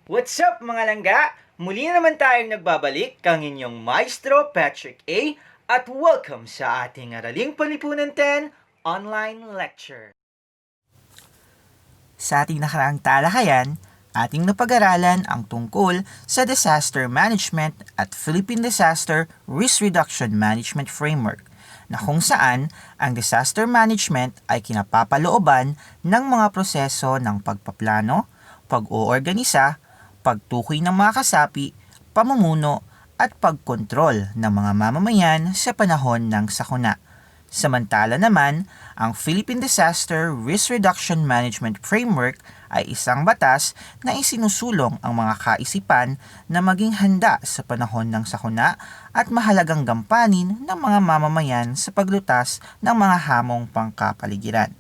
What's up mga langga? Muli naman tayong nagbabalik kang inyong Maestro Patrick A. At welcome sa ating Araling Panlipunan 10 online lecture. Sa ating nakaraang talakayan, ating napag-aralan ang tungkol sa Disaster Management at Philippine Disaster Risk Reduction Management Framework na kung saan ang disaster management ay kinapapalooban ng mga proseso ng pagpaplano, pag-oorganisa, pagtukoy ng mga kasapi, pamumuno at pagkontrol ng mga mamamayan sa panahon ng sakuna. Samantala naman, ang Philippine Disaster Risk Reduction Management Framework ay isang batas na isinusulong ang mga kaisipan na maging handa sa panahon ng sakuna at mahalagang gampanin ng mga mamamayan sa paglutas ng mga hamong pangkapaligiran.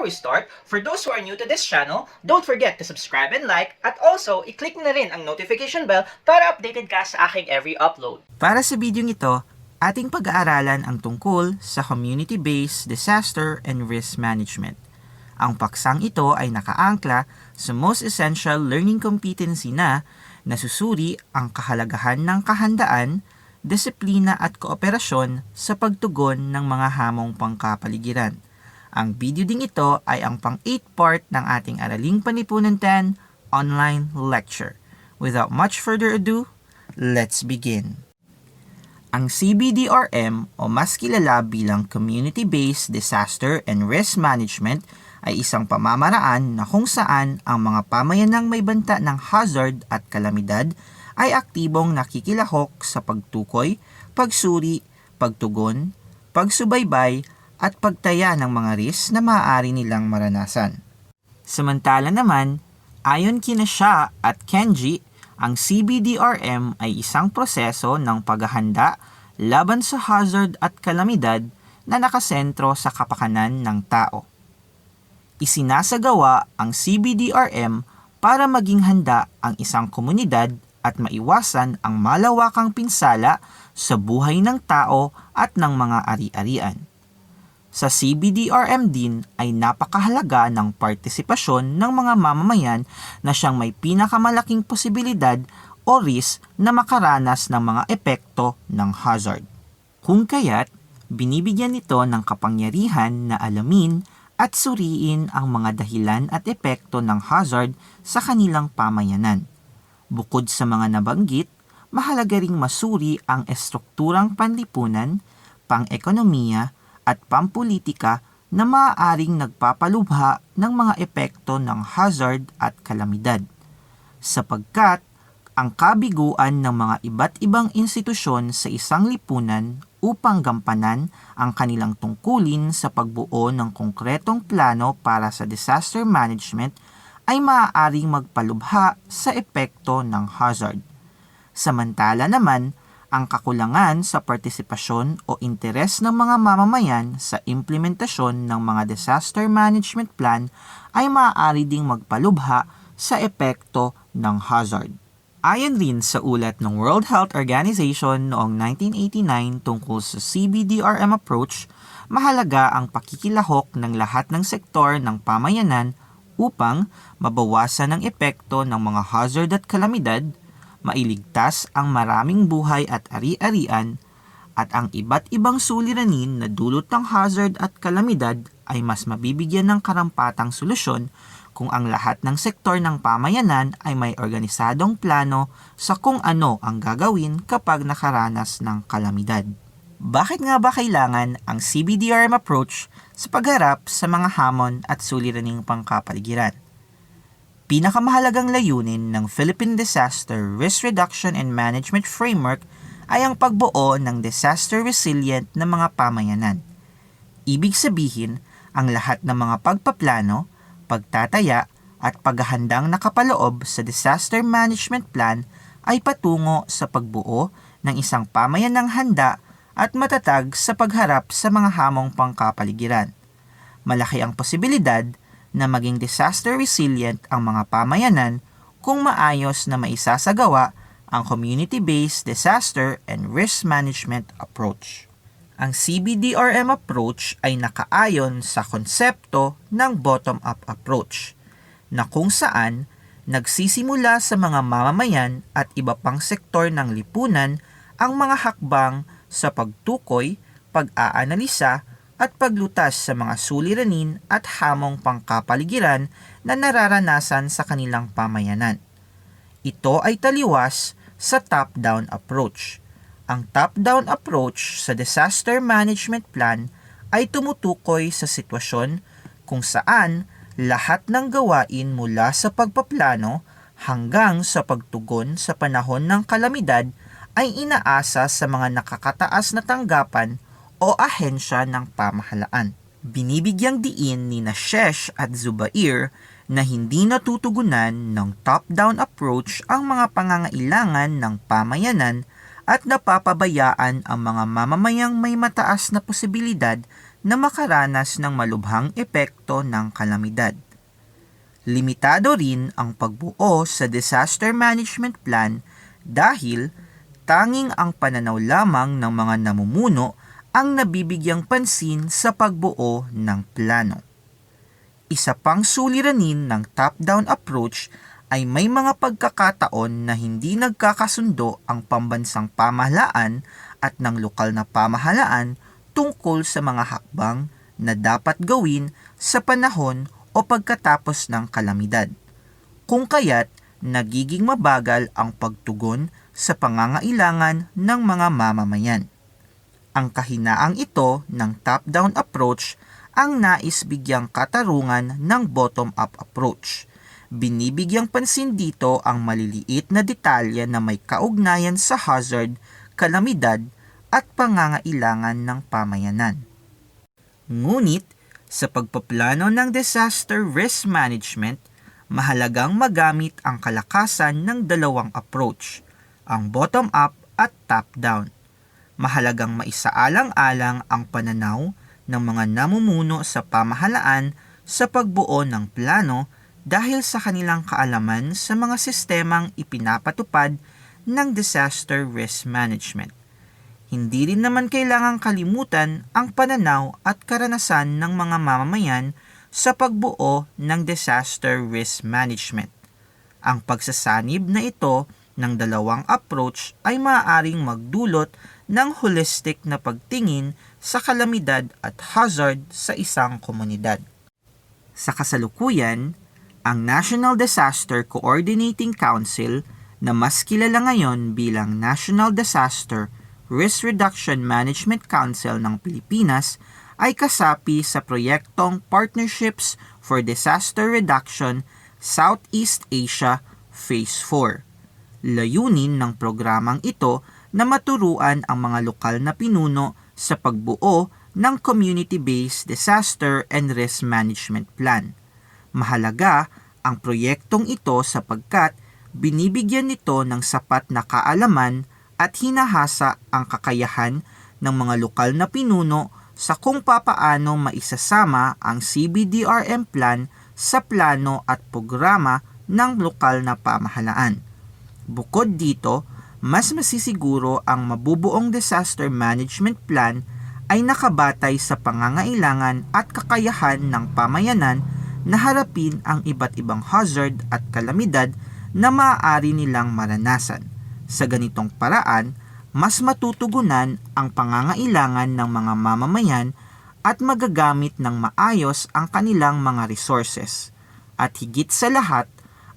Before we start, for those who are new to this channel, don't forget to subscribe and like at also i-click na rin ang notification bell para updated ka sa aking every upload. Para sa bidyong ito, ating pag-aaralan ang tungkol sa Community-Based Disaster and Risk Management. Ang paksang ito ay nakaangkla sa MOST ESSENTIAL LEARNING COMPETENCY na nasusuri ang kahalagahan ng kahandaan, disiplina at kooperasyon sa pagtugon ng mga hamong pangkapaligiran. Ang video ding ito ay ang pang-8 part ng ating Araling Panlipunan 10 online lecture. Without much further ado, let's begin. Ang CBDRM o mas kilala bilang Community-Based Disaster and Risk Management ay isang pamamaraan na kung saan ang mga pamayanang may banta ng hazard at kalamidad ay aktibong nakikilahok sa pagtukoy, pagsuri, pagtugon, pagsubaybay, at pagtaya ng mga risk na maaari nilang maranasan. Samantala naman, ayon kina Shah at Kenji, ang CBDRM ay isang proseso ng paghahanda laban sa hazard at kalamidad na nakasentro sa kapakanan ng tao. Isinasagawa ang CBDRM para maging handa ang isang komunidad at maiwasan ang malawakang pinsala sa buhay ng tao at ng mga ari-arian. Sa CBDRM din ay napakahalaga ng partisipasyon ng mga mamamayan na siyang may pinakamalaking posibilidad o risk na makaranas ng mga epekto ng hazard. Kung kaya't, binibigyan ito ng kapangyarihan na alamin at suriin ang mga dahilan at epekto ng hazard sa kanilang pamayanan. Bukod sa mga nabanggit, mahalaga ring masuri ang estrukturang panlipunan, pang-ekonomiya, at pampolitika na maaaring nagpapalubha ng mga epekto ng hazard at kalamidad. Sapagkat ang kabiguan ng mga iba't ibang institusyon sa isang lipunan upang gampanan ang kanilang tungkulin sa pagbuo ng konkretong plano para sa disaster management ay maaaring magpalubha sa epekto ng hazard. Samantala naman, ang kakulangan sa partisipasyon o interes ng mga mamamayan sa implementasyon ng mga disaster management plan ay maaari ding magpalubha sa epekto ng hazard. Ayon rin sa ulat ng World Health Organization noong 1989 tungkol sa CBDRM approach, mahalaga ang pakikilahok ng lahat ng sektor ng pamayanan upang mabawasan ang epekto ng mga hazard at kalamidad, mailigtas ang maraming buhay at ari-arian, at ang iba't ibang suliranin na dulot ng hazard at kalamidad ay mas mabibigyan ng karampatang solusyon kung ang lahat ng sektor ng pamayanan ay may organisadong plano sa kung ano ang gagawin kapag nakaranas ng kalamidad. Bakit nga ba kailangan ang CBDRM approach sa pagharap sa mga hamon at suliraning pangkapaligiran? Pinakamahalagang layunin ng Philippine Disaster Risk Reduction and Management Framework ay ang pagbuo ng disaster-resilient na mga pamayanan. Ibig sabihin, ang lahat ng mga pagpaplano, pagtataya at paghahandang nakapaloob sa disaster management plan ay patungo sa pagbuo ng isang pamayanang handa at matatag sa pagharap sa mga hamong pangkapaligiran. Malaki ang posibilidad na maging disaster resilient ang mga pamayanan kung maayos na maisasagawa ang community-based disaster and risk management approach. Ang CBDRM approach ay nakaayon sa konsepto ng bottom-up approach, na kung saan nagsisimula sa mga mamamayan at iba pang sektor ng lipunan ang mga hakbang sa pagtukoy, pag-aanalisa at paglutas sa mga suliranin at hamong pangkapaligiran na nararanasan sa kanilang pamayanan. Ito ay taliwas sa top-down approach. Ang top-down approach sa disaster management plan ay tumutukoy sa sitwasyon kung saan lahat ng gawain mula sa pagpaplano hanggang sa pagtugon sa panahon ng kalamidad ay inaasa sa mga nakakataas na tanggapan o ahensya ng pamahalaan. Binibigyang diin ni Shesh at Zubair na hindi natutugunan ng top-down approach ang mga pangangailangan ng pamayanan at napapabayaan ang mga mamamayang may mataas na posibilidad na makaranas ng malubhang epekto ng kalamidad. Limitado rin ang pagbuo sa disaster management plan dahil tanging ang pananaw lamang ng mga namumuno ang nabibigyang pansin sa pagbuo ng plano. Isa pang suliranin ng top-down approach ay may mga pagkakataon na hindi nagkakasundo ang pambansang pamahalaan at ng lokal na pamahalaan tungkol sa mga hakbang na dapat gawin sa panahon o pagkatapos ng kalamidad. Kung kaya't nagiging mabagal ang pagtugon sa pangangailangan ng mga mamamayan. Ang kahinaang ito ng top-down approach ang nais bigyang katarungan ng bottom-up approach. Binibigyang pansin dito ang maliliit na detalye na may kaugnayan sa hazard, kalamidad at pangangailangan ng pamayanan. Ngunit, sa pagpaplano ng disaster risk management, mahalagang magamit ang kalakasan ng dalawang approach, ang bottom-up at top-down. Mahalagang maisaalang-alang ang pananaw ng mga namumuno sa pamahalaan sa pagbuo ng plano dahil sa kanilang kaalaman sa mga sistemang ipinapatupad ng disaster risk management. Hindi rin naman kailangang kalimutan ang pananaw at karanasan ng mga mamamayan sa pagbuo ng disaster risk management. Ang pagsasanib na ito ng dalawang approach ay maaaring magdulot ng holistic na pagtingin sa kalamidad at hazard sa isang komunidad. Sa kasalukuyan, ang National Disaster Coordinating Council na mas kilala ngayon bilang National Disaster Risk Reduction Management Council ng Pilipinas ay kasapi sa proyektong Partnerships for Disaster Reduction Southeast Asia Phase 4. Layunin ng programang ito na maturuan ang mga lokal na pinuno sa pagbuo ng Community-Based Disaster and Risk Management Plan. Mahalaga ang proyektong ito sapagkat binibigyan nito ng sapat na kaalaman at hinahasa ang kakayahan ng mga lokal na pinuno sa kung papaano maisasama ang CBDRM plan sa plano at programa ng lokal na pamahalaan. Bukod dito, mas masisiguro ang mabubuong disaster management plan ay nakabatay sa pangangailangan at kakayahan ng pamayanan na harapin ang iba't ibang hazard at kalamidad na maaari nilang maranasan. Sa ganitong paraan, mas matutugunan ang pangangailangan ng mga mamamayan at magagamit ng maayos ang kanilang mga resources. At higit sa lahat,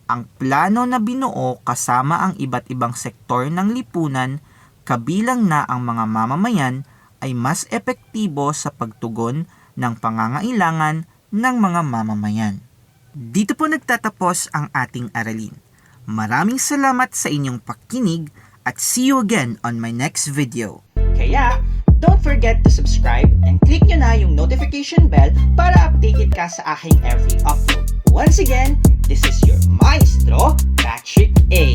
ang plano na binuo kasama ang iba't ibang sektor ng lipunan, kabilang na ang mga mamamayan, ay mas epektibo sa pagtugon ng pangangailangan ng mga mamamayan. Dito po nagtatapos ang ating aralin. Maraming salamat sa inyong pakikinig at see you again on my next video. Kaya, don't forget to subscribe and click nyo na yung notification bell para updated ka sa aking every upload. Once again, this is your Maestro, Patrick A.